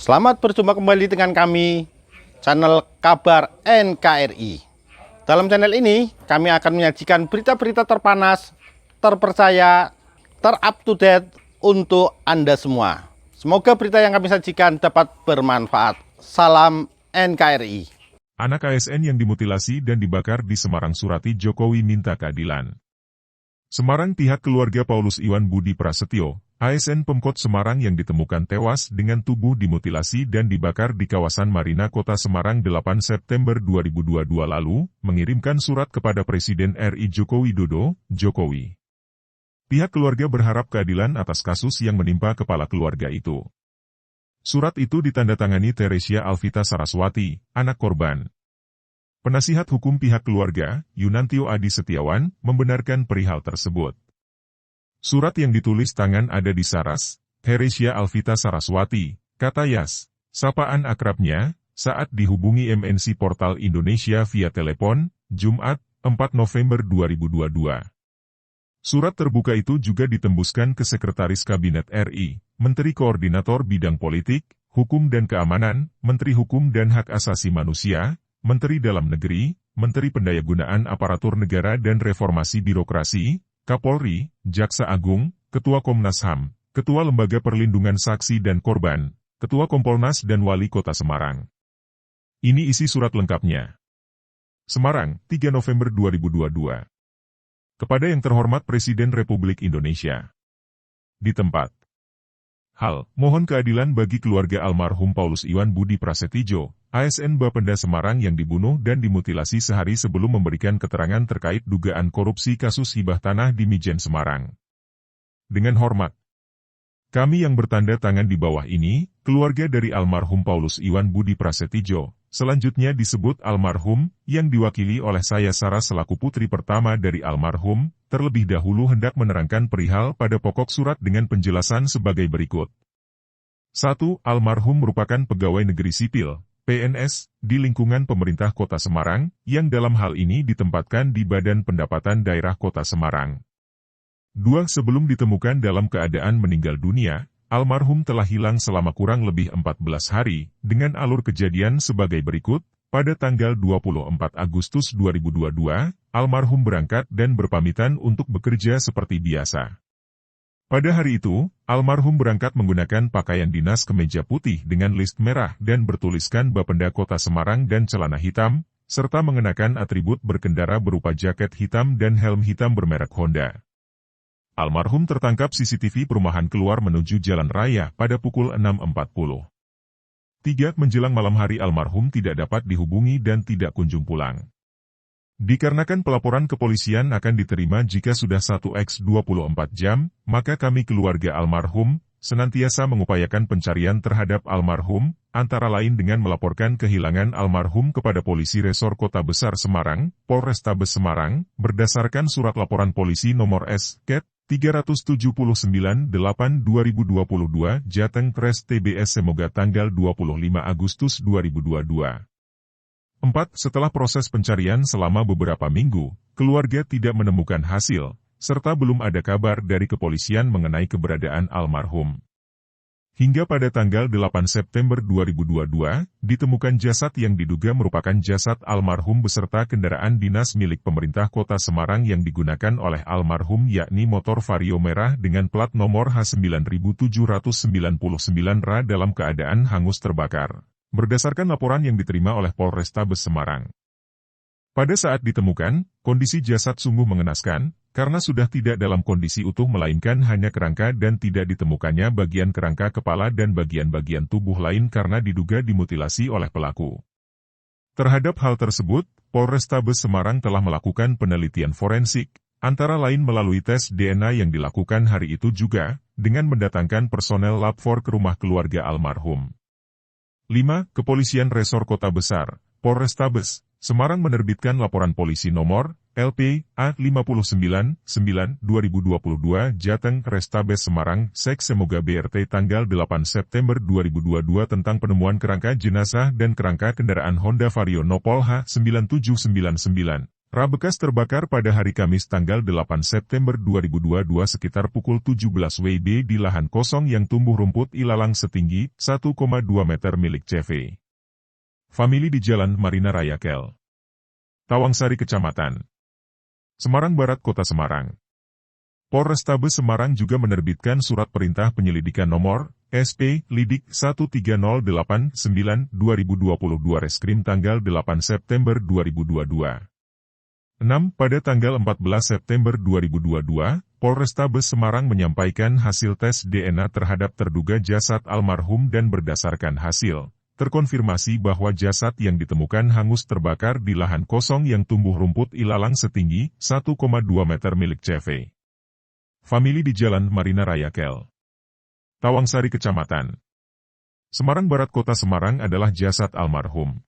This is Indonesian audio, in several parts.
Selamat berjumpa kembali dengan kami, channel Kabar NKRI. Dalam channel ini, kami akan menyajikan berita-berita terpanas, terpercaya, terup-to-date untuk Anda semua. Semoga berita yang kami sajikan dapat bermanfaat. Salam NKRI. Anak ASN yang dimutilasi dan dibakar di Semarang, Surati Jokowi minta keadilan. Semarang, pihak keluarga Paulus Iwan Budi Prasetyo, ASN Pemkot Semarang yang ditemukan tewas dengan tubuh dimutilasi dan dibakar di kawasan Marina Kota Semarang 8 September 2022 lalu, mengirimkan surat kepada Presiden RI Joko Widodo, Jokowi. Pihak keluarga berharap keadilan atas kasus yang menimpa kepala keluarga itu. Surat itu ditandatangani Teresia Alvita Saraswati, anak korban. Penasihat hukum pihak keluarga, Yunantio Adi Setiawan, membenarkan perihal tersebut. Surat yang ditulis tangan ada di Saras, Teresia Alvita Saraswati, kata Yas, sapaan akrabnya, saat dihubungi MNC Portal Indonesia via telepon, Jumat, 4 November 2022. Surat terbuka itu juga ditembuskan ke Sekretaris Kabinet RI, Menteri Koordinator Bidang Politik, Hukum dan Keamanan, Menteri Hukum dan Hak Asasi Manusia, Menteri Dalam Negeri, Menteri Pendayagunaan Aparatur Negara dan Reformasi Birokrasi, Kapolri, Jaksa Agung, Ketua Komnas HAM, Ketua Lembaga Perlindungan Saksi dan Korban, Ketua Kompolnas dan Wali Kota Semarang. Ini isi surat lengkapnya. Semarang, 3 November 2022. Kepada yang terhormat Presiden Republik Indonesia. Di tempat. Hal, mohon keadilan bagi keluarga almarhum Paulus Iwan Budi Prasetyo, ASN Bapenda Semarang yang dibunuh dan dimutilasi sehari sebelum memberikan keterangan terkait dugaan korupsi kasus hibah tanah di Mijen Semarang. Dengan hormat. Kami yang bertanda tangan di bawah ini, keluarga dari almarhum Paulus Iwan Budi Prasetyo, selanjutnya disebut almarhum, yang diwakili oleh saya Saras selaku putri pertama dari almarhum, terlebih dahulu hendak menerangkan perihal pada pokok surat dengan penjelasan sebagai berikut. 1. Almarhum merupakan pegawai negeri sipil, PNS, di lingkungan pemerintah Kota Semarang, yang dalam hal ini ditempatkan di Badan Pendapatan Daerah Kota Semarang. 2. Sebelum ditemukan dalam keadaan meninggal dunia, almarhum telah hilang selama kurang lebih 14 hari, dengan alur kejadian sebagai berikut. Pada tanggal 24 Agustus 2022, almarhum berangkat dan berpamitan untuk bekerja seperti biasa. Pada hari itu, almarhum berangkat menggunakan pakaian dinas kemeja putih dengan list merah dan bertuliskan Bapenda Kota Semarang dan celana hitam, serta mengenakan atribut berkendara berupa jaket hitam dan helm hitam bermerek Honda. Almarhum tertangkap CCTV perumahan keluar menuju jalan raya pada pukul 6.40. 3. Menjelang malam hari almarhum tidak dapat dihubungi dan tidak kunjung pulang. Dikarenakan pelaporan kepolisian akan diterima jika sudah 1x24 jam, maka kami keluarga almarhum, senantiasa mengupayakan pencarian terhadap almarhum, antara lain dengan melaporkan kehilangan almarhum kepada Polisi Resor Kota Besar Semarang, Polrestabes Semarang, berdasarkan surat laporan polisi nomor S.Ket. 379-8-2022 Jateng Pres TBS Semoga tanggal 25 Agustus 2022. 4. Setelah proses pencarian selama beberapa minggu, keluarga tidak menemukan hasil, serta belum ada kabar dari kepolisian mengenai keberadaan almarhum. Hingga pada tanggal 8 September 2022, ditemukan jasad yang diduga merupakan jasad almarhum beserta kendaraan dinas milik pemerintah Kota Semarang yang digunakan oleh almarhum yakni motor Vario merah dengan plat nomor H9799RA dalam keadaan hangus terbakar. Berdasarkan laporan yang diterima oleh Polrestabes Semarang. Pada saat ditemukan, kondisi jasad sungguh mengenaskan, karena sudah tidak dalam kondisi utuh melainkan hanya kerangka dan tidak ditemukannya bagian kerangka kepala dan bagian-bagian tubuh lain karena diduga dimutilasi oleh pelaku. Terhadap hal tersebut, Polrestabes Semarang telah melakukan penelitian forensik, antara lain melalui tes DNA yang dilakukan hari itu juga, dengan mendatangkan personel Lab 4 ke rumah keluarga almarhum. 5. Kepolisian Resor Kota Besar, Polrestabes Semarang menerbitkan laporan polisi nomor LP A59-9-2022 Jateng Restabes Semarang Sek Semoga BRT tanggal 8 September 2022 tentang penemuan kerangka jenazah dan kerangka kendaraan Honda Vario Nopol H9799 Bekas terbakar pada hari Kamis tanggal 8 September 2022 sekitar pukul 17 WIB di lahan kosong yang tumbuh rumput ilalang setinggi 1,2 meter milik CV. Famili di Jalan Marina Raya Kel, Tawangsari Kecamatan Semarang Barat Kota Semarang. Polrestabes Semarang juga menerbitkan surat perintah penyelidikan nomor SP Lidik 13089/2022 Reskrim tanggal 8 September 2022. 6. Pada tanggal 14 September 2022, Polrestabes Semarang menyampaikan hasil tes DNA terhadap terduga jasad almarhum dan berdasarkan hasil, terkonfirmasi bahwa jasad yang ditemukan hangus terbakar di lahan kosong yang tumbuh rumput ilalang setinggi 1,2 meter milik CV. Famili di Jalan Marina Raya Kel, Tawangsari Kecamatan Semarang Barat Kota Semarang adalah jasad almarhum.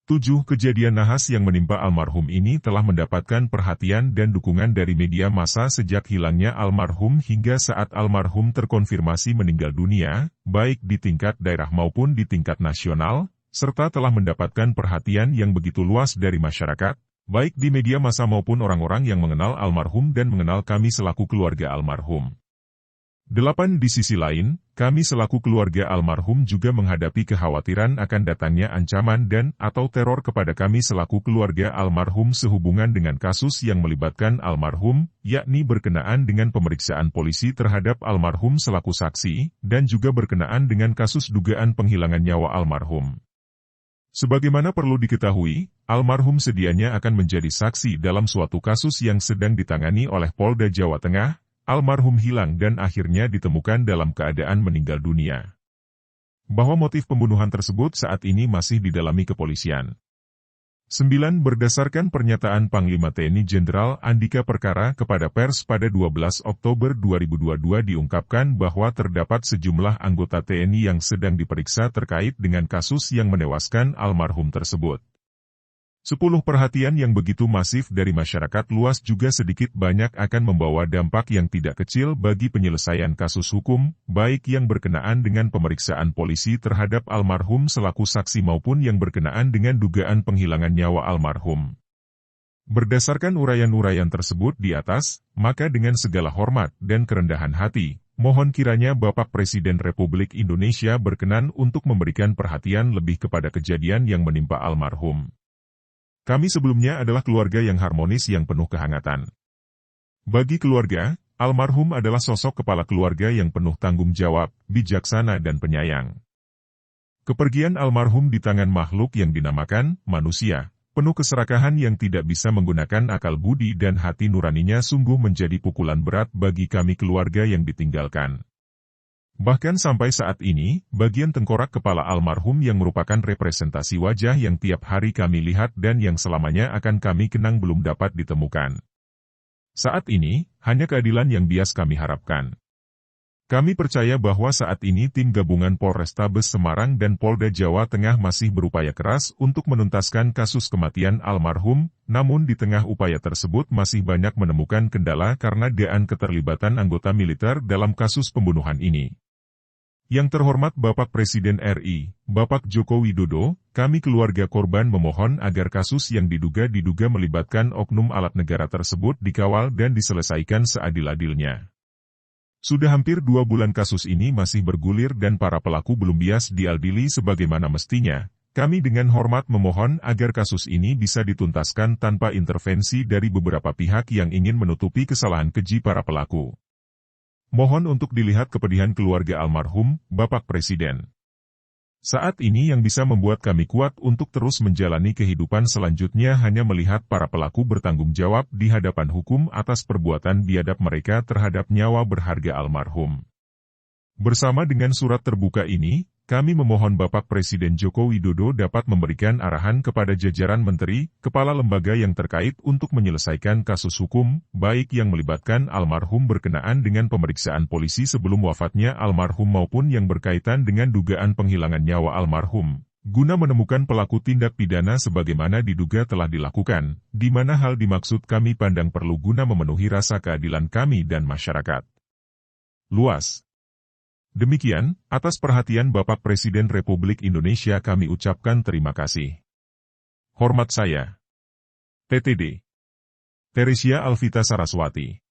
7. Kejadian nahas yang menimpa almarhum ini telah mendapatkan perhatian dan dukungan dari media massa sejak hilangnya almarhum hingga saat almarhum terkonfirmasi meninggal dunia, baik di tingkat daerah maupun di tingkat nasional, serta telah mendapatkan perhatian yang begitu luas dari masyarakat, baik di media massa maupun orang-orang yang mengenal almarhum dan mengenal kami selaku keluarga almarhum. 8. Di sisi lain, kami selaku keluarga almarhum juga menghadapi kekhawatiran akan datangnya ancaman dan atau teror kepada kami selaku keluarga almarhum sehubungan dengan kasus yang melibatkan almarhum, yakni berkenaan dengan pemeriksaan polisi terhadap almarhum selaku saksi, dan juga berkenaan dengan kasus dugaan penghilangan nyawa almarhum. Sebagaimana perlu diketahui, almarhum sedianya akan menjadi saksi dalam suatu kasus yang sedang ditangani oleh Polda Jawa Tengah. Almarhum hilang dan akhirnya ditemukan dalam keadaan meninggal dunia. Bahwa motif pembunuhan tersebut saat ini masih didalami kepolisian. 9. Berdasarkan pernyataan Panglima TNI Jenderal Andika Perkara kepada pers pada 12 Oktober 2022 diungkapkan bahwa terdapat sejumlah anggota TNI yang sedang diperiksa terkait dengan kasus yang menewaskan almarhum tersebut. 10. Perhatian yang begitu masif dari masyarakat luas juga sedikit banyak akan membawa dampak yang tidak kecil bagi penyelesaian kasus hukum, baik yang berkenaan dengan pemeriksaan polisi terhadap almarhum selaku saksi maupun yang berkenaan dengan dugaan penghilangan nyawa almarhum. Berdasarkan uraian-uraian tersebut di atas, maka dengan segala hormat dan kerendahan hati, mohon kiranya Bapak Presiden Republik Indonesia berkenan untuk memberikan perhatian lebih kepada kejadian yang menimpa almarhum. Kami sebelumnya adalah keluarga yang harmonis yang penuh kehangatan. Bagi keluarga, almarhum adalah sosok kepala keluarga yang penuh tanggung jawab, bijaksana dan penyayang. Kepergian almarhum di tangan makhluk yang dinamakan manusia, penuh keserakahan yang tidak bisa menggunakan akal budi dan hati nuraninya sungguh menjadi pukulan berat bagi kami keluarga yang ditinggalkan. Bahkan sampai saat ini, bagian tengkorak kepala almarhum yang merupakan representasi wajah yang tiap hari kami lihat dan yang selamanya akan kami kenang belum dapat ditemukan. Saat ini, hanya keadilan yang bias kami harapkan. Kami percaya bahwa saat ini tim gabungan Polrestabes Semarang dan Polda Jawa Tengah masih berupaya keras untuk menuntaskan kasus kematian almarhum, namun di tengah upaya tersebut masih banyak menemukan kendala karena dugaan keterlibatan anggota militer dalam kasus pembunuhan ini. Yang terhormat Bapak Presiden RI, Bapak Joko Widodo, kami keluarga korban memohon agar kasus yang diduga melibatkan oknum alat negara tersebut dikawal dan diselesaikan seadil-adilnya. Sudah hampir 2 bulan kasus ini masih bergulir dan para pelaku belum bias diadili sebagaimana mestinya. Kami dengan hormat memohon agar kasus ini bisa dituntaskan tanpa intervensi dari beberapa pihak yang ingin menutupi kesalahan keji para pelaku. Mohon untuk dilihat kepedihan keluarga almarhum, Bapak Presiden. Saat ini yang bisa membuat kami kuat untuk terus menjalani kehidupan selanjutnya hanya melihat para pelaku bertanggung jawab di hadapan hukum atas perbuatan biadab mereka terhadap nyawa berharga almarhum. Bersama dengan surat terbuka ini, kami memohon Bapak Presiden Joko Widodo dapat memberikan arahan kepada jajaran menteri, kepala lembaga yang terkait untuk menyelesaikan kasus hukum, baik yang melibatkan almarhum berkenaan dengan pemeriksaan polisi sebelum wafatnya almarhum maupun yang berkaitan dengan dugaan penghilangan nyawa almarhum, guna menemukan pelaku tindak pidana sebagaimana diduga telah dilakukan, di mana hal dimaksud kami pandang perlu guna memenuhi rasa keadilan kami dan masyarakat luas. Demikian, atas perhatian Bapak Presiden Republik Indonesia kami ucapkan terima kasih. Hormat saya. TTD. Teresia Alvita Saraswati.